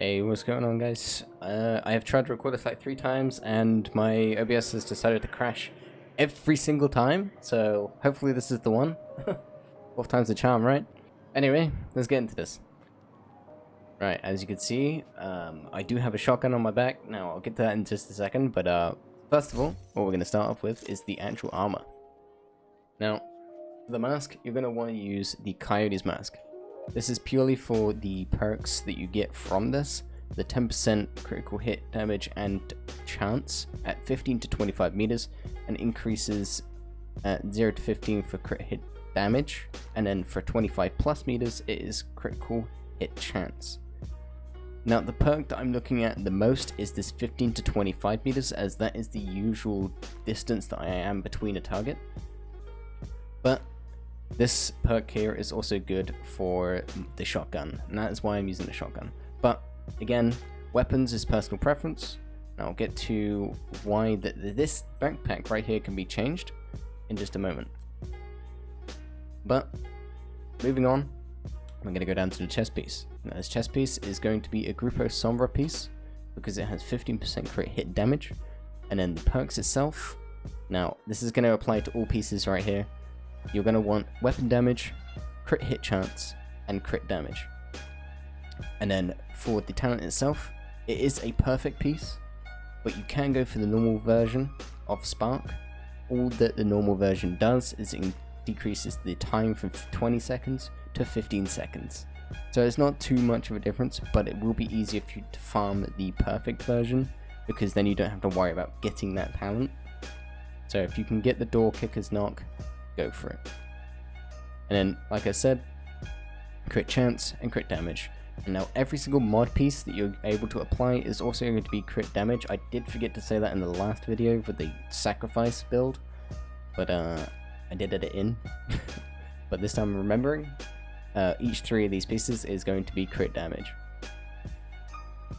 Hey, what's going on, guys? I have tried to record this like 3 times, and my OBS has decided to crash every single time, so hopefully this is the one. Fourth time's the charm, right? Anyway, let's get into this. Right, as you can see, I do have a shotgun on my back. Now, I'll get to that in just a second, but first of all, what we're going to start off with is the actual armor. Now, for the mask, you're going to want to use the Coyote's mask. This is purely for the perks that you get from this, the 10% critical hit damage and chance at 15 to 25 meters, and increases at 0 to 15 for crit hit damage, and then for 25 plus meters it is critical hit chance. Now the perk that I'm looking at the most is this 15 to 25 meters, as that is the usual distance that I am between a target. But this perk here is also good for the shotgun, and that is why I'm using the shotgun. But again, weapons is personal preference. Now I'll get to why this backpack right here can be changed in just a moment. But moving on, I'm going to go down to the chest piece. Now this chest piece is going to be a Grupo Sombra piece because it has 15% crit hit damage, and then the perks itself. Now this is going to apply to all pieces right here. You're going to want weapon damage, crit hit chance, and crit damage. And then for the talent itself, it is a perfect piece, but you can go for the normal version of Spark. All that the normal version does is it decreases the time from 20 seconds to 15 seconds. So it's not too much of a difference, but it will be easier for you to farm the perfect version, because then you don't have to worry about getting that talent. So if you can get the door kicker's knock, go for it. And then, like I said, crit chance and crit damage. And now every single mod piece that you're able to apply is also going to be crit damage. I did forget to say that in the last video for the sacrifice build, but I did edit it in. But this time I'm remembering, each 3 of these pieces is going to be crit damage.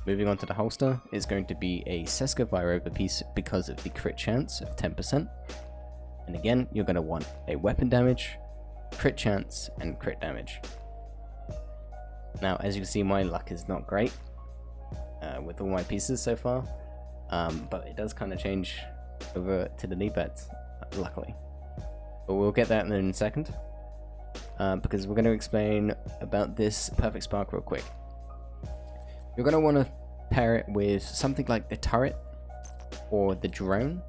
Moving on to the holster is going to be a Seska Viroba piece because of the crit chance of 10%. And again, you're going to want a weapon damage, crit chance, and crit damage. Now, as you can see, my luck is not great with all my pieces so far, but it does kind of change over to the knee pads, luckily. But we'll get that in a second, because we're going to explain about this Perfect Spark real quick. You're going to want to pair it with something like the turret or the drone,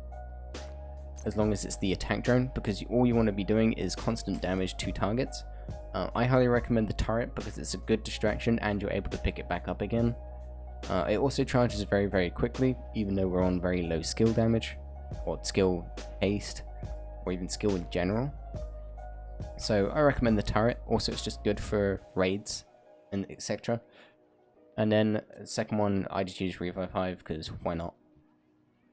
as long as it's the attack drone, because all you want to be doing is constant damage to targets. I highly recommend the turret because it's a good distraction and you're able to pick it back up again. It also charges very, very quickly, even though we're on very low skill damage, or skill haste, or even skill in general. So I recommend the turret. Also, it's just good for raids and etc. And then the second one, I just use Revive Hive because why not?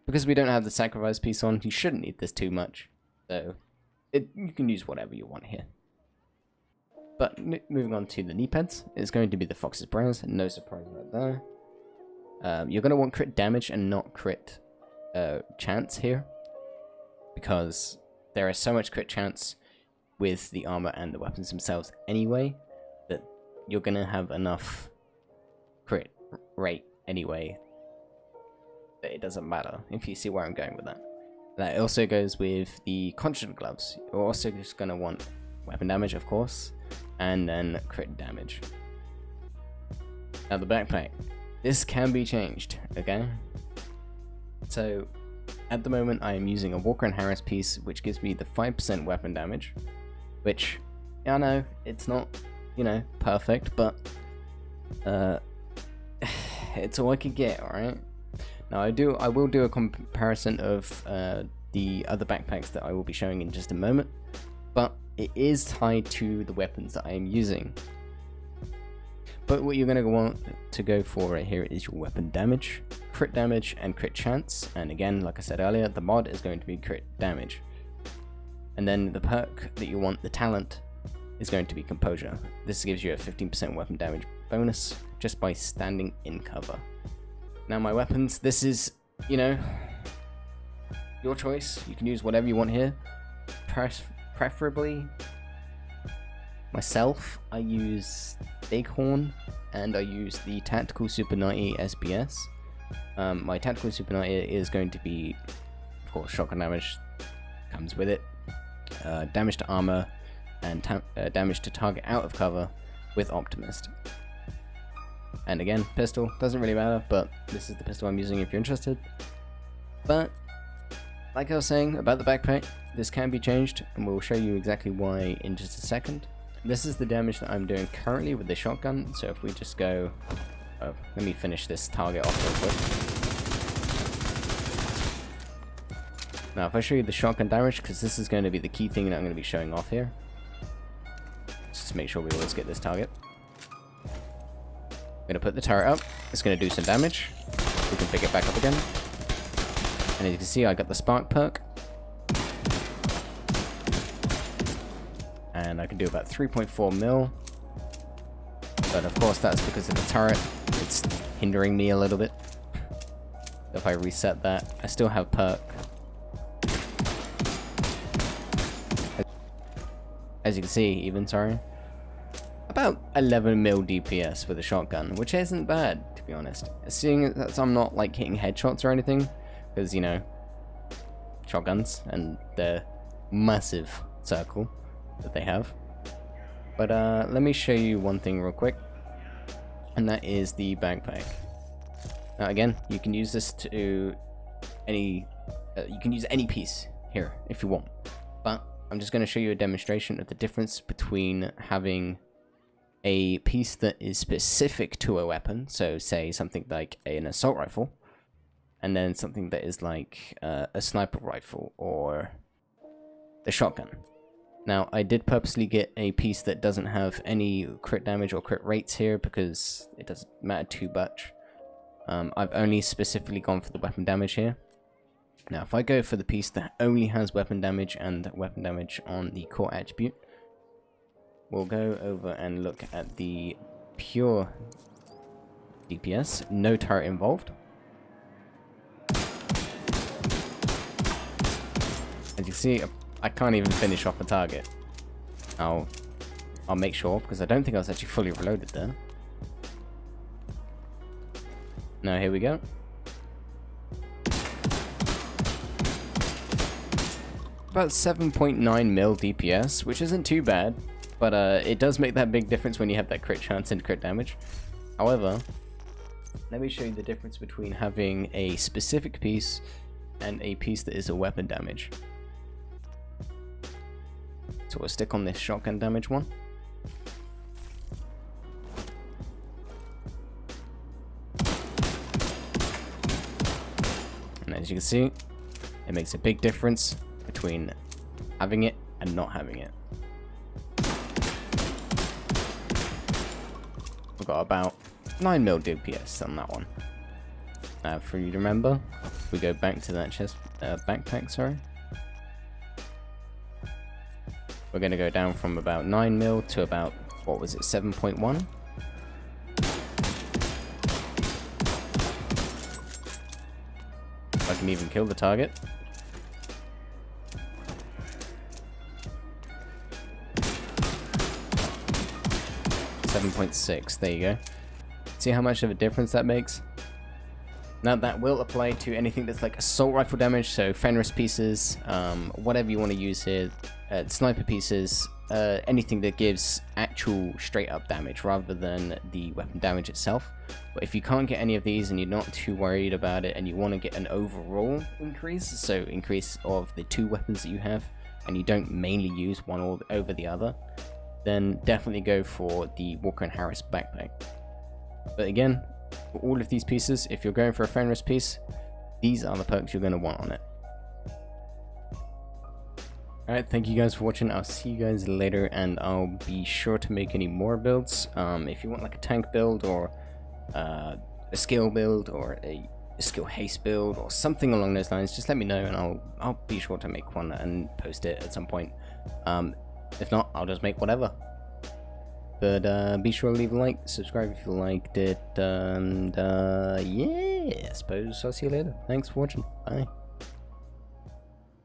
Because we don't have the sacrifice piece on, you shouldn't need this too much. So you can use whatever you want here. But moving on to the knee pads, it's going to be the Fox's Brows, no surprise right there. You're going to want crit damage and not crit chance here, because there is so much crit chance with the armor and the weapons themselves anyway, that you're going to have enough crit rate anyway. It doesn't matter, if you see where I'm going with that. That also goes with the Conscience Gloves. You're also just going to want weapon damage, of course, and then crit damage. Now the backpack. This can be changed, okay? So, at the moment I am using a Walker and Harris piece, which gives me the 5% weapon damage, which, yeah, I know, it's not, you know, perfect, but it's all I could get, alright? Now I will do a comparison of the other backpacks that I will be showing in just a moment, but it is tied to the weapons that I am using. But what you're going to want to go for right here is your weapon damage, crit damage, and crit chance. And again, like I said earlier, the mod is going to be crit damage. And then the perk that you want, the talent, is going to be Composure. This gives you a 15% weapon damage bonus just by standing in cover. Now my weapons, this is, you know, your choice. You can use whatever you want here. Preferably, myself, I use Bighorn and I use the Tactical Super 90 SBS. My Tactical Super 90 is going to be, of course, shotgun damage comes with it, damage to armor, and damage to target out of cover with Optimist. And again, pistol, doesn't really matter, but this is the pistol I'm using if you're interested. But, like I was saying about the backpack, this can be changed, and we'll show you exactly why in just a second. This is the damage that I'm doing currently with the shotgun, so if we just go... Oh, let me finish this target off real quick. Now, if I show you the shotgun damage, because this is going to be the key thing that I'm going to be showing off here. Just make sure we always get this target. I'm going to put the turret up, it's going to do some damage. We can pick it back up again. And as you can see, I got the spark perk. And I can do about 3.4 mil. But of course that's because of the turret. It's hindering me a little bit. If I reset that, I still have perk. As you can see, even, sorry. About 11 mil DPS with a shotgun, which isn't bad, to be honest. Seeing that I'm not like hitting headshots or anything, because, you know, shotguns and the massive circle that they have. But let me show you one thing real quick, and that is the backpack. Now again, you can use this to you can use any piece here if you want, but I'm just going to show you a demonstration of the difference between having a piece that is specific to a weapon, so say something like an assault rifle, and then something that is like a sniper rifle or the shotgun. Now, I did purposely get a piece that doesn't have any crit damage or crit rates here because it doesn't matter too much. I've only specifically gone for the weapon damage here. Now, if I go for the piece that only has weapon damage and weapon damage on the core attribute, we'll go over and look at the pure DPS, no turret involved. As you can see, I can't even finish off the target. I'll make sure, because I don't think I was actually fully reloaded there. Now here we go. About 7.9 mil DPS, which isn't too bad, but it does make that big difference when you have that crit chance and crit damage. However, let me show you the difference between having a specific piece and a piece that is a weapon damage. So we'll stick on this shotgun damage one. And as you can see, it makes a big difference between having it and not having it. We've got about 9 mil DPS on that one. For you to remember, we go back to that backpack, sorry. We're going to go down from about 9 mil to about, what was it, 7.1? I can even kill the target. .6, there you go. See how much of a difference that makes? Now that will apply to anything that's like assault rifle damage, so Fenris pieces, whatever you want to use here, sniper pieces, anything that gives actual straight up damage rather than the weapon damage itself. But if you can't get any of these and you're not too worried about it and you want to get an overall increase, so increase of the two weapons that you have, and you don't mainly use one over the other, then definitely go for the Walker and Harris backpack. But again, for all of these pieces, if you're going for a Fenris piece, these are the perks you're going to want on it. Alright, thank you guys for watching. I'll see you guys later, and I'll be sure to make any more builds. If you want like a tank build, or a skill build, or a skill haste build, or something along those lines, just let me know, and I'll be sure to make one and post it at some point. If not, I'll just make whatever. But be sure to leave a like, subscribe if you liked it, and yeah, I suppose I'll see you later. Thanks for watching. Bye.